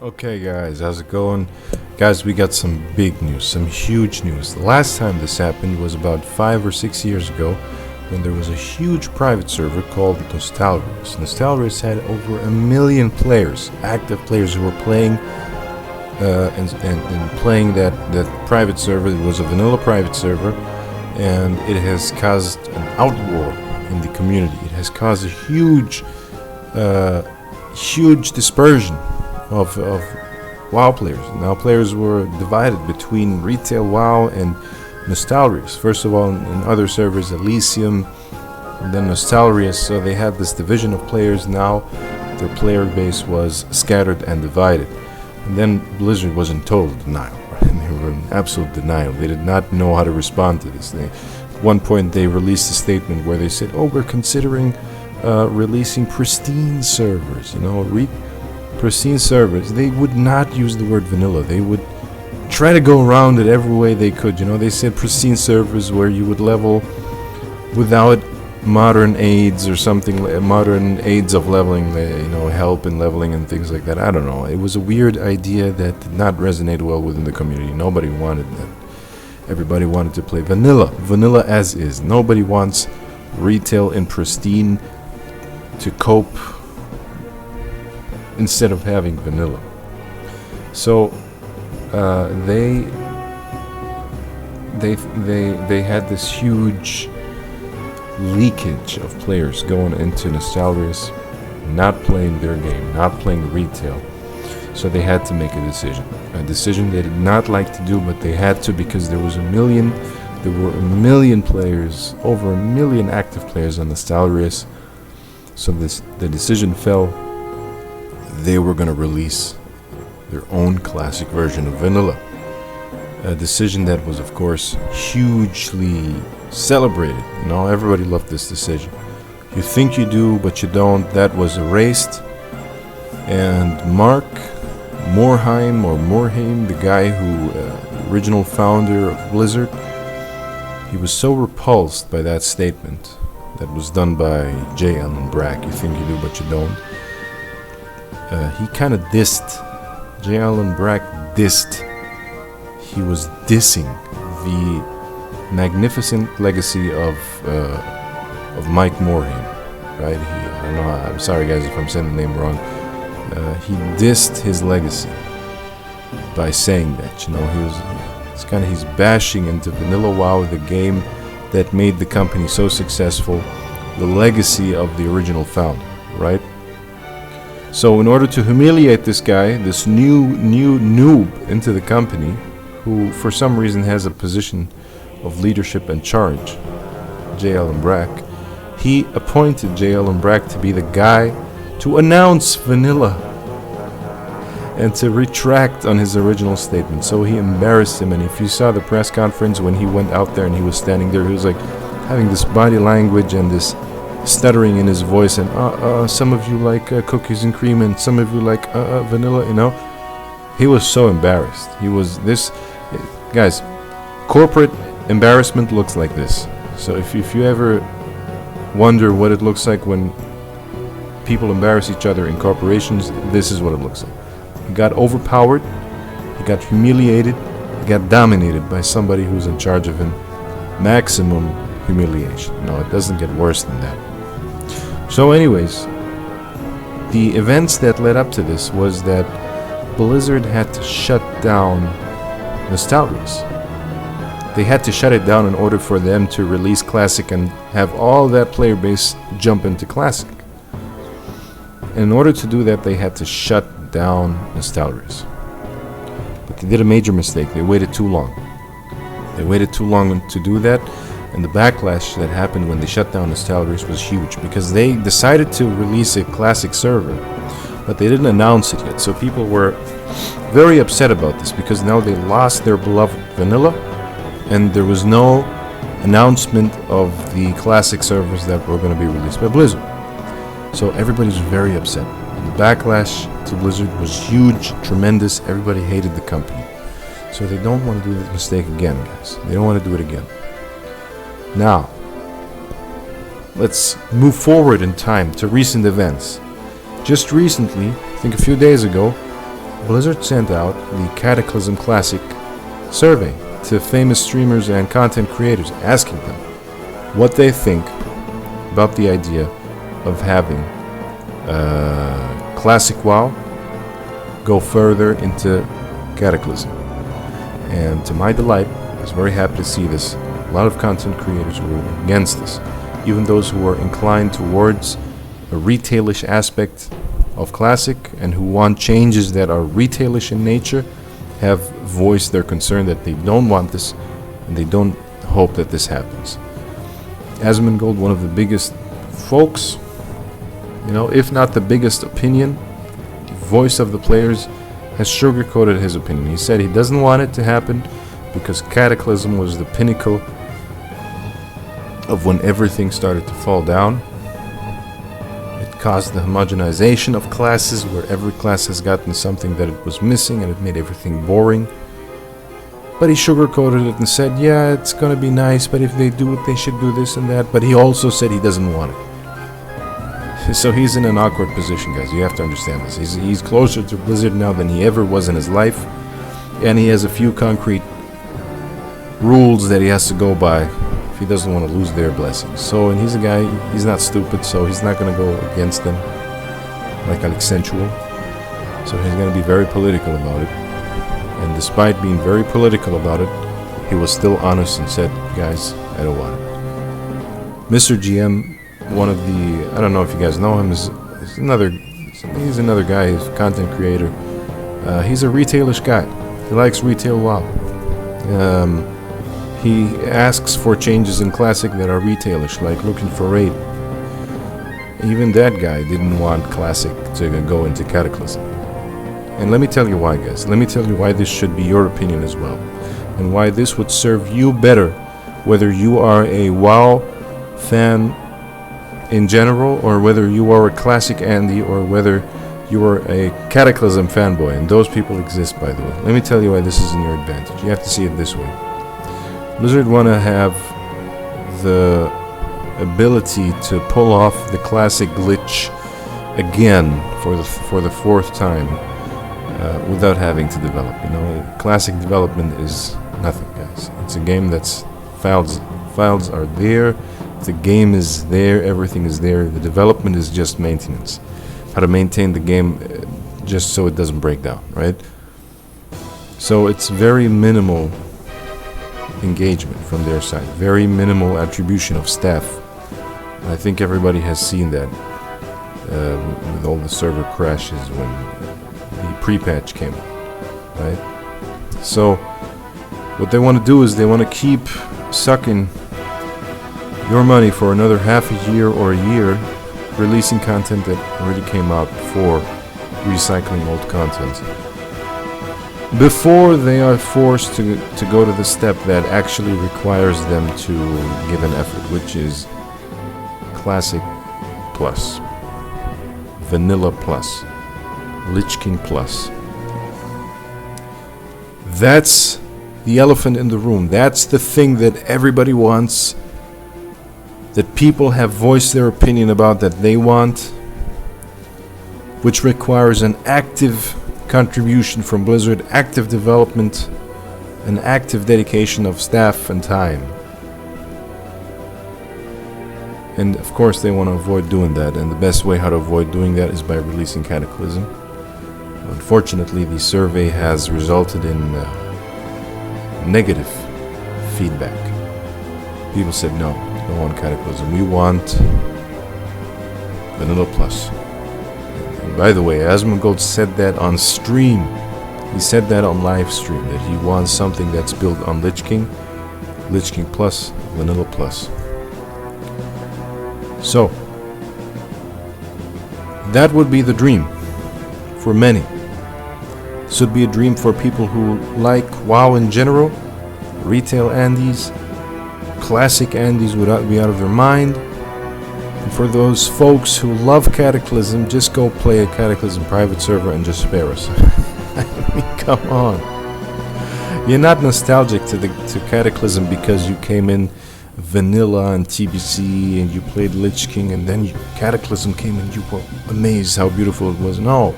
Okay, guys, how's it going? Guys, we got some big news, some huge news. The last time this happened was about 5 or 6 years ago when there was a huge private server called Nostalrius. Nostalrius had over 1 million players, active players who were playing and playing that private server. It was a vanilla private server, and it has caused an outroar in the community. It has caused a huge dispersion of WoW players. Now players were divided between retail WoW and Nostalrius. First of all, in other servers, Elysium, and then Nostalrius. So they had this division of players. Now their player base was scattered and divided. And then Blizzard was in total denial. They were in absolute denial. They did not know how to respond to this. At one point they released a statement where they said, "Oh, we're considering releasing pristine servers." Pristine servers. They would not use the word vanilla. They would try to go around it every way they could. They said pristine servers where you would level without modern aids or something, modern aids of leveling, help in leveling and things like that. I don't know. It was a weird idea that did not resonate well within the community. Nobody wanted that. Everybody wanted to play vanilla as is. Nobody wants retail and pristine to cope instead of having vanilla. So they had this huge leakage of players going into Nostalrius, not playing their game, not playing retail. So they had to make a decision they did not like to do, but they had to, because there were 1 million players, over 1 million active players on Nostalrius. So the decision fell. They were going to release their own classic version of vanilla. A decision that was, of course, hugely celebrated. Everybody loved this decision. You think you do, but you don't. That was erased. And Mark Morhaime, the guy who, original founder of Blizzard, he was so repulsed by that statement that was done by J. Allen Brack. You think you do, but you don't. He kind of dissed. J. Allen Brack dissed. He was dissing the magnificent legacy of Mike Morhaime, right? I don't know. I'm sorry, guys, if I'm saying the name wrong. He dissed his legacy by saying that. He's bashing into vanilla WoW, the game that made the company so successful, the legacy of the original founder, right? So in order to humiliate this guy, this new noob into the company, who for some reason has a position of leadership and charge, J. Allen Brack, he appointed J. Allen Brack to be the guy to announce vanilla and to retract on his original statement. So he embarrassed him, and if you saw the press conference when he went out there and he was standing there, he was like having this body language and this stuttering in his voice, and some of you like cookies and cream, and some of you like vanilla. He was so embarrassed. Guys, corporate embarrassment looks like this. So if you ever wonder what it looks like when people embarrass each other in corporations, this is what it looks like. He got overpowered, he got humiliated, he got dominated by somebody who's in charge of him. Maximum humiliation. No, it doesn't get worse than that. So anyways, the events that led up to this was that Blizzard had to shut down Nostalrius. They had to shut it down in order for them to release Classic and have all that player base jump into Classic. And in order to do that, they had to shut down Nostalrius. But they did a major mistake. They waited too long. They waited too long to do that. And the backlash that happened when they shut down Nostalrius was huge, because they decided to release a classic server, but they didn't announce it yet. So people were very upset about this, because now they lost their beloved vanilla, and there was no announcement of the classic servers that were going to be released by Blizzard. So everybody's very upset. And the backlash to Blizzard was huge, tremendous. Everybody hated the company. So they don't want to do this mistake again, guys. They don't want to do it again. Now, let's move forward in time to recent events. Just recently, I think a few days ago, Blizzard sent out the Cataclysm Classic survey to famous streamers and content creators, asking them what they think about the idea of having Classic WoW go further into Cataclysm. And to my delight, I was very happy to see this. A lot of content creators were against this. Even those who were inclined towards a retailish aspect of Classic and who want changes that are retailish in nature have voiced their concern that they don't want this and they don't hope that this happens. Asmongold, one of the biggest folks, if not the biggest opinion, voice of the players, has sugarcoated his opinion. He said he doesn't want it to happen because Cataclysm was the pinnacle of when everything started to fall down. It caused the homogenization of classes, where every class has gotten something that it was missing, and it made everything boring. But he sugarcoated it and said, yeah, it's gonna be nice, but if they do it, they should do this and that. But he also said he doesn't want it. So he's in an awkward position, guys. You have to understand this. He's closer to Blizzard now than he ever was in his life, and he has a few concrete rules that he has to go by if he doesn't want to lose their blessings. So, and he's a guy, he's not stupid, so he's not going to go against them like Alexentual. So he's going to be very political about it. And despite being very political about it, he was still honest and said, guys, I don't want it. Mr. GM, one of the, I don't know if you guys know him, he's another guy, he's a content creator. He's a retailish guy. He likes retail WoW. He asks for changes in Classic that are retailish, like looking for raid. Even that guy didn't want Classic to go into Cataclysm. And let me tell you why, guys. Let me tell you why this should be your opinion as well. And why this would serve you better, whether you are a WoW fan in general, or whether you are a Classic Andy, or whether you are a Cataclysm fanboy. And those people exist, by the way. Let me tell you why this is in your advantage. You have to see it this way. Blizzard want to have the ability to pull off the Classic glitch again for the fourth time without having to develop. Classic development is nothing, guys. It's a game that's files are there, the game is there, everything is there. The development is just maintenance. How to maintain the game just so it doesn't break down, right? So it's very minimal engagement from their side, very minimal attribution of staff. I think everybody has seen that with all the server crashes when the pre-patch came out, right? So what they want to do is they want to keep sucking your money for another half a year or a year, releasing content that already came out before, recycling old content, before they are forced to go to the step that actually requires them to give an effort, which is Classic Plus, Vanilla Plus, Lich King Plus. That's the elephant in the room. That's the thing that everybody wants, that people have voiced their opinion about, that they want, which requires an active contribution from Blizzard, active development, an active dedication of staff and time. And of course they want to avoid doing that, and the best way how to avoid doing that is by releasing Cataclysm. Unfortunately, the survey has resulted in negative feedback. People said no, we don't want Cataclysm, we want Vanilla Plus. And by the way, Asmongold said that on stream. He said that on live stream, that he wants something that's built on Lich King Plus, Vanilla Plus. So that would be the dream for many. This would be a dream for people who like WoW in general, retail Andes, classic Andes would be out of their mind. And for those folks who love Cataclysm, just go play a Cataclysm private server and just spare us. I mean, come on. You're not nostalgic to Cataclysm because you came in vanilla and TBC and you played Lich King and then Cataclysm came and you were amazed how beautiful it was. No,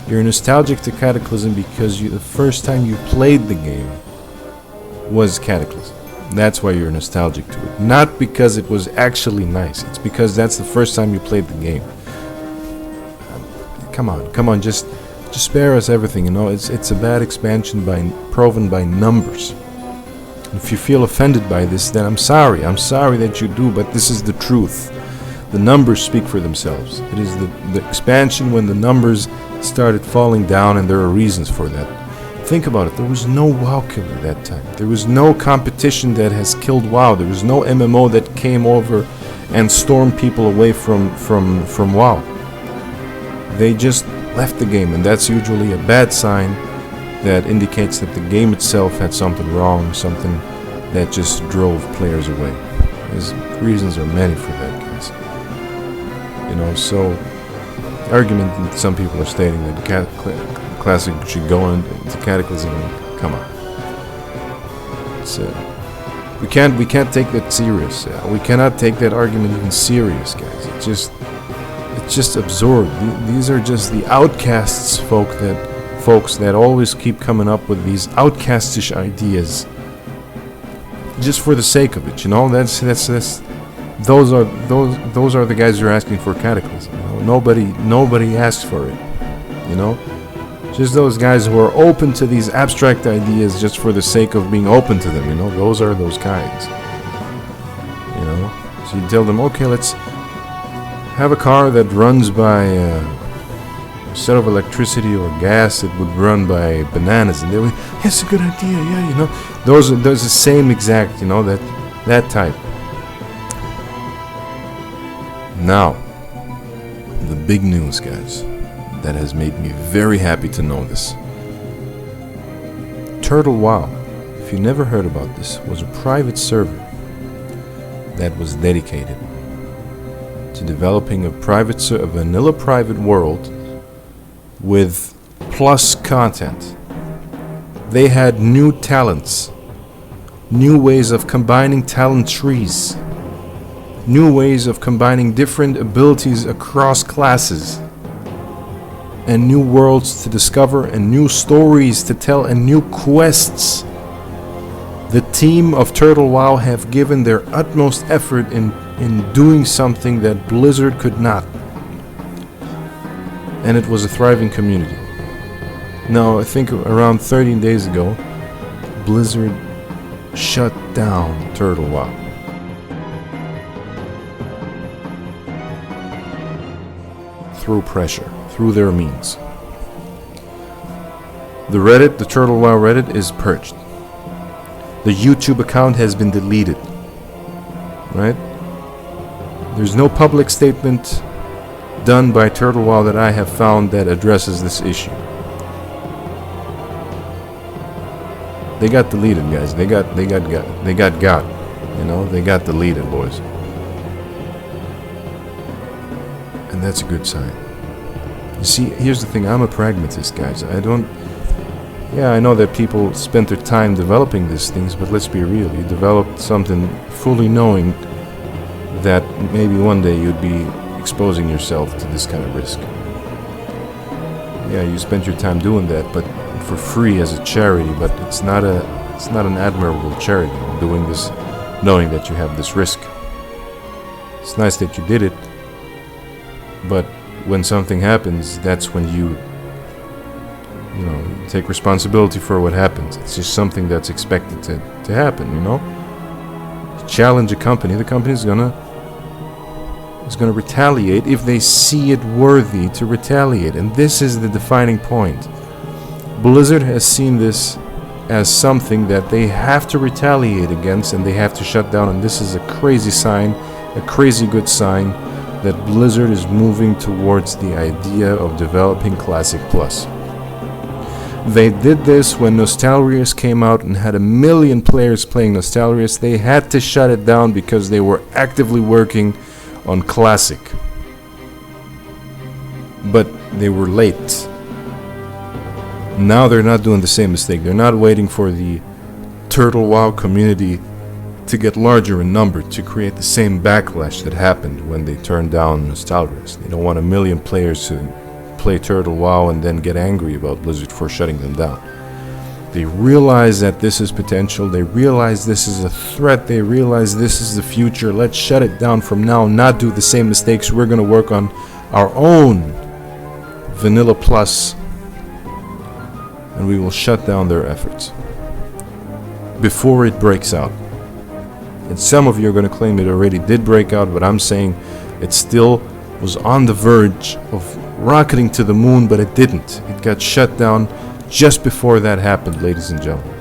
You're nostalgic to Cataclysm because the first time you played the game was Cataclysm. That's why you're nostalgic to it. Not because it was actually nice. It's because that's the first time you played the game. Come on, just spare us everything, you know. It's a bad expansion proven by numbers. If you feel offended by this, then I'm sorry that you do, but this is the truth. The numbers speak for themselves. It is the expansion when the numbers started falling down, and there are reasons for that. Think about it, there was no WoW killer that time. There was no competition that has killed WoW. There was no MMO that came over and stormed people away from WoW. They just left the game, and that's usually a bad sign that indicates that the game itself had something wrong, something that just drove players away. There's reasons are many for that, guys. You know, so the argument that some people are stating that Classic should go into Cataclysm, come on. It's, we can't take that serious. We cannot take that argument even serious, guys. It's just absurd. These are just the outcasts, folks that always keep coming up with these outcastish ideas, just for the sake of it. You know, those are the guys who are asking for Cataclysm. You know? Nobody asks for it. You know, just those guys who are open to these abstract ideas just for the sake of being open to them. You know, those are those kinds. You know, so you tell them, okay, let's have a car that runs by instead of electricity or gas, it would run by bananas, and they would, that's a good idea, yeah, you know. Those are the same exact, you know, that type. Now, the big news, guys, that has made me very happy to know this. TurtleWoW, if you never heard about this, was a private server that was dedicated to developing a vanilla private world with plus content. They had new talents, new ways of combining talent trees, new ways of combining different abilities across classes, and new worlds to discover, and new stories to tell, and new quests. The team of TurtleWoW have given their utmost effort in doing something that Blizzard could not. And it was a thriving community. Now, I think around 13 days ago, Blizzard shut down TurtleWoW. Through pressure, through their means. The TurtleWoW Reddit is purged. The YouTube account has been deleted. Right? There's no public statement done by TurtleWoW that I have found that addresses this issue. They got deleted, guys. They got got. You know, they got deleted, boys. And that's a good sign. You see, here's the thing, I'm a pragmatist, guys. I know that people spent their time developing these things, but let's be real. You developed something fully knowing that maybe one day you'd be exposing yourself to this kind of risk. Yeah, you spent your time doing that, but for free as a charity, but it's not an admirable charity, doing this knowing that you have this risk. It's nice that you did it, but when something happens, that's when you take responsibility for what happens. It's just something that's expected to happen, you know? Challenge a company, the company is gonna retaliate if they see it worthy to retaliate, and this is the defining point. Blizzard has seen this as something that they have to retaliate against, and they have to shut down, and this is a crazy sign, a crazy good sign that Blizzard is moving towards the idea of developing Classic Plus. They did this when Nostalrius came out and had 1 million players playing Nostalrius. They had to shut it down because they were actively working on Classic. But they were late. Now they're not doing the same mistake. They're not waiting for the TurtleWoW community to get larger in number to create the same backlash that happened when they turned down Nostalrius. They don't want 1 million players to play TurtleWoW and then get angry about Blizzard for shutting them down. They realize that this is potential, they realize this is a threat, they realize this is the future. Let's shut it down from now, not do the same mistakes. We're going to work on our own Vanilla Plus, and we will shut down their efforts before it breaks out. And some of you are going to claim it already did break out, but I'm saying it still was on the verge of rocketing to the moon, but it didn't. It got shut down just before that happened, ladies and gentlemen.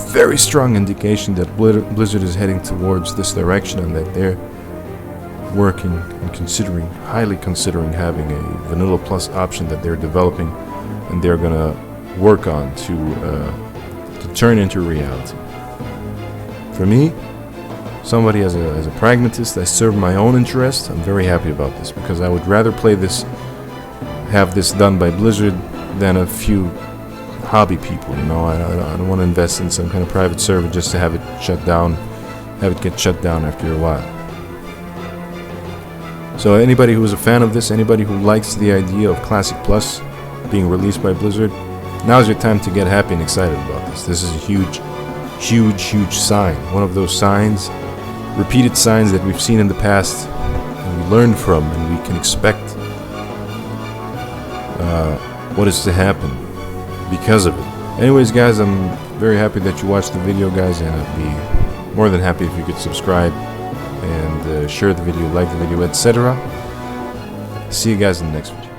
Very strong indication that Blizzard is heading towards this direction, and that they're working and considering, highly considering, having a Vanilla Plus option that they're developing, and they're gonna work on to turn into reality. For me, somebody as a pragmatist, I serve my own interest. I'm very happy about this, because I would rather play this, have this done by Blizzard, than a few hobby people. You know, I don't want to invest in some kind of private server just to have it shut down, have it get shut down after a while. So anybody who's a fan of this, anybody who likes the idea of Classic Plus being released by Blizzard, now's your time to get happy and excited about this. This is a huge, huge, huge sign. One of those signs, repeated signs that we've seen in the past, and we learn from, and we can expect what is to happen because of it. Anyways, guys, I'm very happy that you watched the video, guys, and I'd be more than happy if you could subscribe and share the video, like the video, etc. See you guys in the next video.